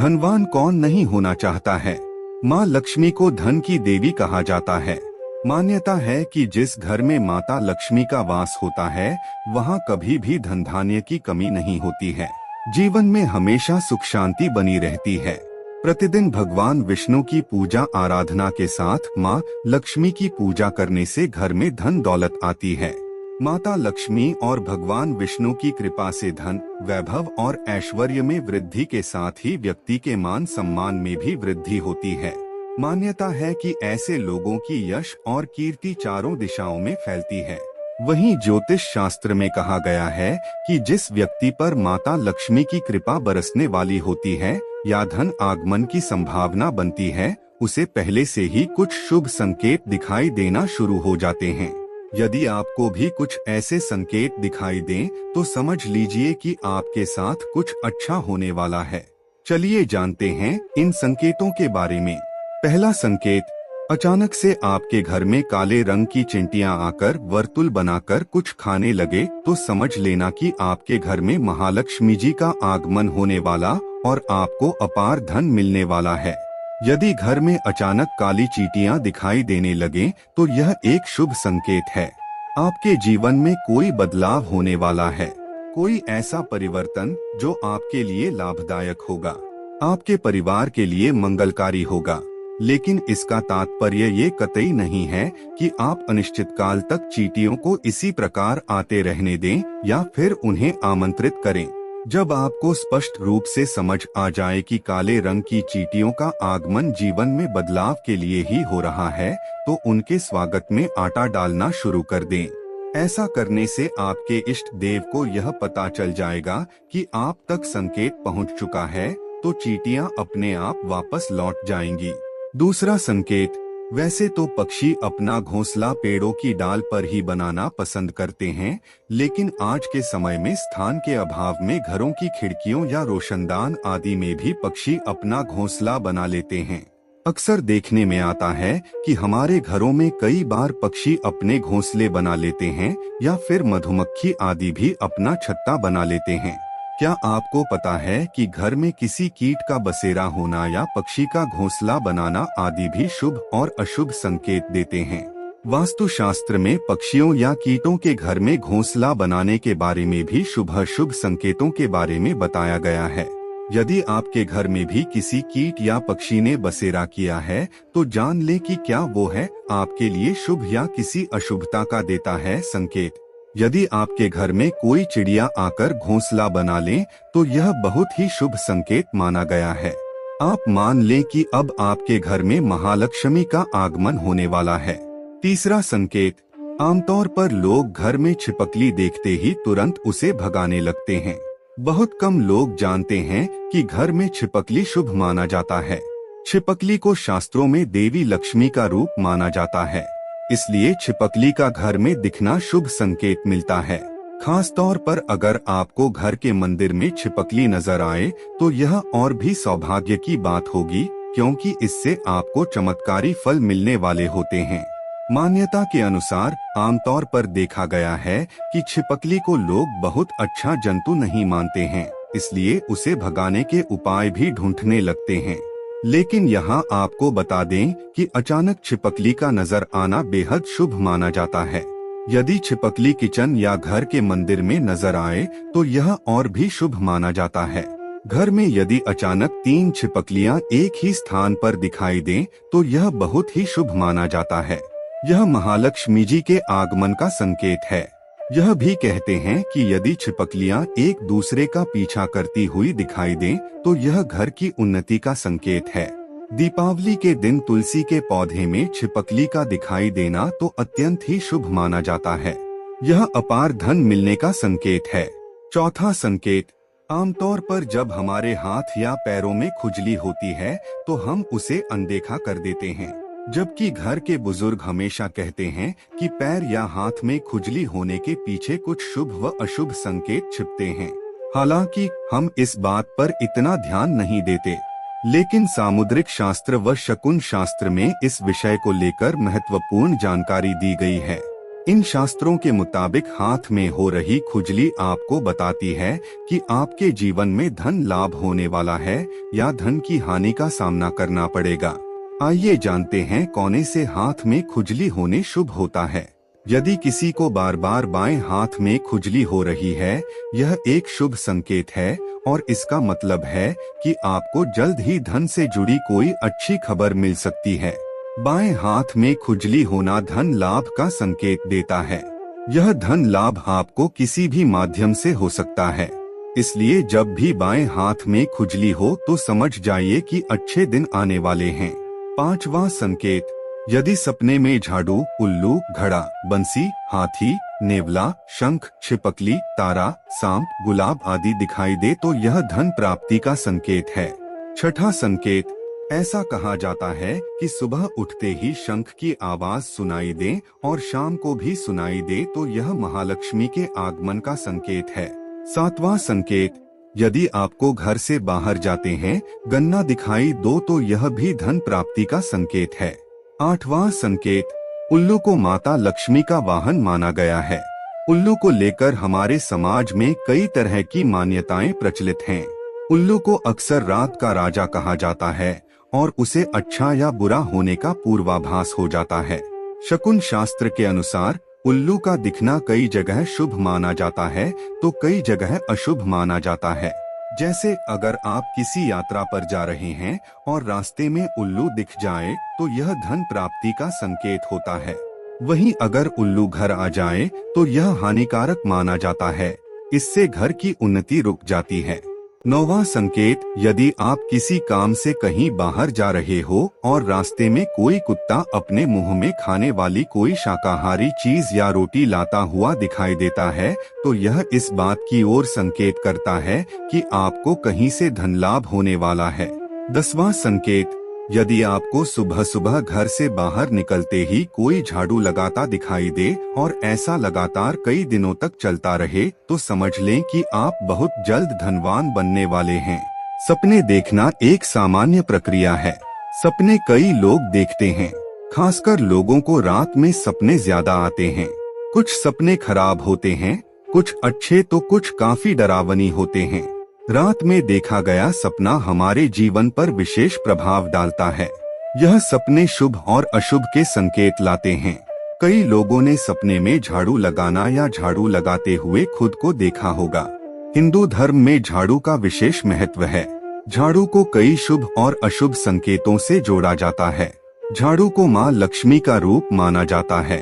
धनवान कौन नहीं होना चाहता है। माँ लक्ष्मी को धन की देवी कहा जाता है। मान्यता है कि जिस घर में माता लक्ष्मी का वास होता है वहाँ कभी भी धन धान्य की कमी नहीं होती है। जीवन में हमेशा सुख शांति बनी रहती है। प्रतिदिन भगवान विष्णु की पूजा आराधना के साथ माँ लक्ष्मी की पूजा करने से घर में धन दौलत आती है। माता लक्ष्मी और भगवान विष्णु की कृपा से धन, वैभव और ऐश्वर्य में वृद्धि के साथ ही व्यक्ति के मान सम्मान में भी वृद्धि होती है। मान्यता है कि ऐसे लोगों की यश और कीर्ति चारों दिशाओं में फैलती है। वहीं ज्योतिष शास्त्र में कहा गया है कि जिस व्यक्ति पर माता लक्ष्मी की कृपा बरसने वाली होती है या धन आगमन की संभावना बनती है, उसे पहले से ही कुछ शुभ संकेत दिखाई देना शुरू हो जाते हैं। यदि आपको भी कुछ ऐसे संकेत दिखाई दें तो समझ लीजिए कि आपके साथ कुछ अच्छा होने वाला है। चलिए जानते हैं इन संकेतों के बारे में। पहला संकेत, अचानक से आपके घर में काले रंग की चिंटियां आकर वर्तुल बनाकर कुछ खाने लगे तो समझ लेना कि आपके घर में महालक्ष्मी जी का आगमन होने वाला और आपको अपार धन मिलने वाला है। यदि घर में अचानक काली चींटियां दिखाई देने लगे तो यह एक शुभ संकेत है। आपके जीवन में कोई बदलाव होने वाला है, कोई ऐसा परिवर्तन जो आपके लिए लाभदायक होगा, आपके परिवार के लिए मंगलकारी होगा। लेकिन इसका तात्पर्य ये कतई नहीं है कि आप अनिश्चित काल तक चींटियों को इसी प्रकार आते रहने दें या फिर उन्हें आमंत्रित करें। जब आपको स्पष्ट रूप से समझ आ जाए कि काले रंग की चींटियों का आगमन जीवन में बदलाव के लिए ही हो रहा है, तो उनके स्वागत में आटा डालना शुरू कर दें। ऐसा करने से आपके इष्ट देव को यह पता चल जाएगा कि आप तक संकेत पहुंच चुका है, तो चींटियां अपने आप वापस लौट जाएंगी। दूसरा संकेत, वैसे तो पक्षी अपना घोंसला पेड़ों की डाल पर ही बनाना पसंद करते हैं, लेकिन आज के समय में स्थान के अभाव में घरों की खिड़कियों या रोशनदान आदि में भी पक्षी अपना घोंसला बना लेते हैं। अक्सर देखने में आता है कि हमारे घरों में कई बार पक्षी अपने घोंसले बना लेते हैं या फिर मधुमक्खी आदि भी अपना छत्ता बना लेते हैं। क्या आपको पता है कि घर में किसी कीट का बसेरा होना या पक्षी का घोंसला बनाना आदि भी शुभ और अशुभ संकेत देते हैं। वास्तुशास्त्र में पक्षियों या कीटों के घर में घोंसला बनाने के बारे में भी शुभ अशुभ संकेतों के बारे में बताया गया है। यदि आपके घर में भी किसी कीट या पक्षी ने बसेरा किया है तो जान ले कि क्या वो है आपके लिए शुभ या किसी अशुभता का देता है संकेत। यदि आपके घर में कोई चिड़िया आकर घोंसला बना ले तो यह बहुत ही शुभ संकेत माना गया है। आप मान लें कि अब आपके घर में महालक्ष्मी का आगमन होने वाला है। तीसरा संकेत, आमतौर पर लोग घर में छिपकली देखते ही तुरंत उसे भगाने लगते हैं। बहुत कम लोग जानते हैं कि घर में छिपकली शुभ माना जाता है। छिपकली को शास्त्रों में देवी लक्ष्मी का रूप माना जाता है, इसलिए छिपकली का घर में दिखना शुभ संकेत मिलता है। खास तौर पर अगर आपको घर के मंदिर में छिपकली नजर आए तो यह और भी सौभाग्य की बात होगी, क्योंकि इससे आपको चमत्कारी फल मिलने वाले होते हैं। मान्यता के अनुसार आमतौर पर देखा गया है कि छिपकली को लोग बहुत अच्छा जंतु नहीं मानते हैं, इसलिए उसे भगाने के उपाय भी ढूंढने लगते हैं। लेकिन यहाँ आपको बता दें कि अचानक छिपकली का नजर आना बेहद शुभ माना जाता है। यदि छिपकली किचन या घर के मंदिर में नजर आए तो यह और भी शुभ माना जाता है। घर में यदि अचानक 3 छिपकलियां एक ही स्थान पर दिखाई दें तो यह बहुत ही शुभ माना जाता है। यह महालक्ष्मी जी के आगमन का संकेत है। यह भी कहते हैं कि यदि छिपकलियां एक दूसरे का पीछा करती हुई दिखाई दें तो यह घर की उन्नति का संकेत है। दीपावली के दिन तुलसी के पौधे में छिपकली का दिखाई देना तो अत्यंत ही शुभ माना जाता है। यह अपार धन मिलने का संकेत है। चौथा संकेत, आमतौर पर जब हमारे हाथ या पैरों में खुजली होती है तो हम उसे अनदेखा कर देते हैं, जबकि घर के बुजुर्ग हमेशा कहते हैं कि पैर या हाथ में खुजली होने के पीछे कुछ शुभ व अशुभ संकेत छिपते हैं। हालांकि हम इस बात पर इतना ध्यान नहीं देते, लेकिन सामुद्रिक शास्त्र व शकुन शास्त्र में इस विषय को लेकर महत्वपूर्ण जानकारी दी गई है। इन शास्त्रों के मुताबिक हाथ में हो रही खुजली आपको बताती है कि आपके जीवन में धन लाभ होने वाला है या धन की हानि का सामना करना पड़ेगा। आइए जानते हैं कौन से हाथ में खुजली होने शुभ होता है। यदि किसी को बार बार बाएं हाथ में खुजली हो रही है, यह एक शुभ संकेत है और इसका मतलब है कि आपको जल्द ही धन से जुड़ी कोई अच्छी खबर मिल सकती है। बाएं हाथ में खुजली होना धन लाभ का संकेत देता है। यह धन लाभ आपको किसी भी माध्यम से हो सकता है, इसलिए जब भी बाएं हाथ में खुजली हो तो समझ जाइए कि अच्छे दिन आने वाले हैं। पांचवा संकेत, यदि सपने में झाड़ू, उल्लू, घड़ा, बंसी, हाथी, नेवला, शंख, छिपकली, तारा, सांप, गुलाब आदि दिखाई दे तो यह धन प्राप्ति का संकेत है। छठा संकेत, ऐसा कहा जाता है कि सुबह उठते ही शंख की आवाज सुनाई दे और शाम को भी सुनाई दे तो यह महालक्ष्मी के आगमन का संकेत है। सातवां संकेत, यदि आपको घर से बाहर जाते हैं गन्ना दिखाई दो तो यह भी धन प्राप्ति का संकेत है। आठवां संकेत, उल्लू को माता लक्ष्मी का वाहन माना गया है। उल्लू को लेकर हमारे समाज में कई तरह की मान्यताएं प्रचलित हैं। उल्लू को अक्सर रात का राजा कहा जाता है और उसे अच्छा या बुरा होने का पूर्वाभास हो जाता है। शकुन शास्त्र के अनुसार उल्लू का दिखना कई जगह शुभ माना जाता है तो कई जगह अशुभ माना जाता है। जैसे अगर आप किसी यात्रा पर जा रहे हैं और रास्ते में उल्लू दिख जाए तो यह धन प्राप्ति का संकेत होता है। वहीं अगर उल्लू घर आ जाए तो यह हानिकारक माना जाता है, इससे घर की उन्नति रुक जाती है। नौवां संकेत, यदि आप किसी काम से कहीं बाहर जा रहे हो और रास्ते में कोई कुत्ता अपने मुंह में खाने वाली कोई शाकाहारी चीज या रोटी लाता हुआ दिखाई देता है तो यह इस बात की ओर संकेत करता है कि आपको कहीं से धन लाभ होने वाला है। 10वां संकेत, यदि आपको सुबह सुबह घर से बाहर निकलते ही कोई झाड़ू लगाता दिखाई दे और ऐसा लगातार कई दिनों तक चलता रहे तो समझ लें कि आप बहुत जल्द धनवान बनने वाले हैं। सपने देखना एक सामान्य प्रक्रिया है। सपने कई लोग देखते हैं, खासकर लोगों को रात में सपने ज्यादा आते हैं। कुछ सपने खराब होते हैं, कुछ अच्छे तो कुछ काफी डरावनी होते हैं। रात में देखा गया सपना हमारे जीवन पर विशेष प्रभाव डालता है। यह सपने शुभ और अशुभ के संकेत लाते हैं। कई लोगों ने सपने में झाड़ू लगाना या झाड़ू लगाते हुए खुद को देखा होगा। हिंदू धर्म में झाड़ू का विशेष महत्व है। झाड़ू को कई शुभ और अशुभ संकेतों से जोड़ा जाता है। झाड़ू को मां लक्ष्मी का रूप माना जाता है।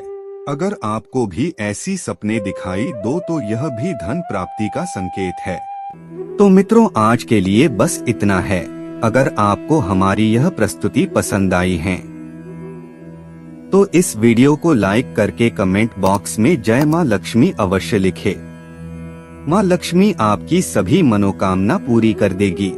अगर आपको भी ऐसी सपने दिखाई दो तो यह भी धन प्राप्ति का संकेत है। तो मित्रों, आज के लिए बस इतना है। अगर आपको हमारी यह प्रस्तुति पसंद आई है तो इस वीडियो को लाइक करके कमेंट बॉक्स में जय मां लक्ष्मी अवश्य लिखें। मां लक्ष्मी आपकी सभी मनोकामना पूरी कर देगी।